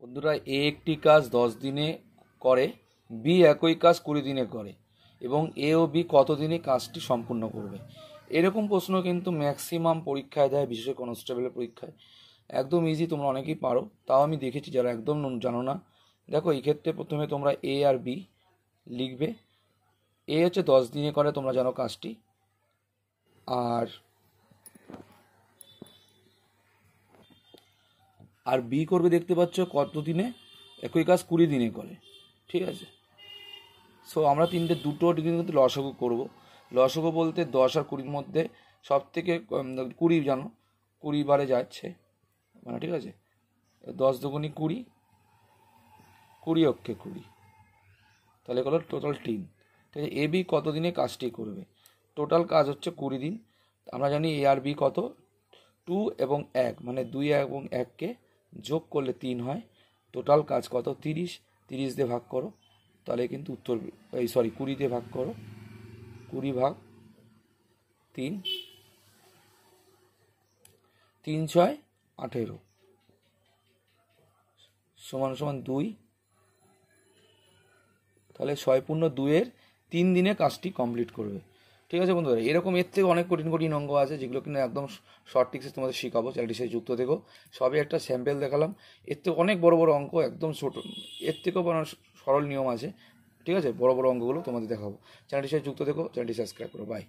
বন্ধুরা, এ একটি কাজ 10 দিনে করে, বি একই কাজ 20 দিনে করে এবং এ ও বি কত দিনে কাজটি সম্পূর্ণ করবে। এরকম প্রশ্ন কিন্তু ম্যাক্সিমাম পরীক্ষায় দেয়, বিশেষ করে কনস্টেবলের পরীক্ষায়। একদম ইজি, তোমরা অনেকেই পারো, তাও আমি দেখেছি যারা একদম জানো না। দেখো, এই ক্ষেত্রে প্রথমে তোমরা এ আর বি লিখবে। এ হচ্ছে 10 দিনে করে, তোমরা জানো কাজটি। আর বি করবে, দেখতে পাচ্ছ কত দিনে, একই কাজ 20 দিনে করে। ঠিক আছে, সো আমরা দুটো ডিগ্রি কিন্তু লসাগু করবো। লসাগু বলতে 10 আর 20-র মধ্যে সব থেকে 20 জানো, 20 বারে যাচ্ছে, মানে ঠিক আছে, 10 দুগুণি 20, 20 অক্ষে 20, তাহলে হলো টোটাল 3। ঠিক আছে, এ বি কত দিনে কাজটি করবে? টোটাল কাজ হচ্ছে 20 দিন। আমরা জানি এ আর বি কত, 2 এবং 1, মানে 2 এবং 1কে যোগ করলে 3 হয়। টোটাল কাজ কত? 30। 30 দিয়ে ভাগ করো, তাহলে কিন্তু উত্তর, 20 দিয়ে ভাগ করো, 20 ভাগ 3, 3 6 18 সমান সমান 2। তাহলে 6×2-এর 3 দিনে কাজটি কমপ্লিট করবে। ঠিক আছে বন্ধুরা, এরকম এর থেকে অনেক কঠিন কঠিন অঙ্ক আছে যেগুলো কিন্তু একদম শর্ট ট্রিক্সে তোমাদের শেখাবো। চ্যানেলটির সাথে যুক্ত থেকো। সবই একটা স্যাম্পেল দেখালাম, এর থেকে অনেক বড় বড় অঙ্ক, একদম ছোট, এর থেকেও সরল নিয়ম আছে। ঠিক আছে, বড় বড় অঙ্কগুলো তোমাদের দেখাবো। চ্যানেলটির সাথে যুক্ত থেকো, চ্যানেলটি সাবস্ক্রাইব করো। বাই।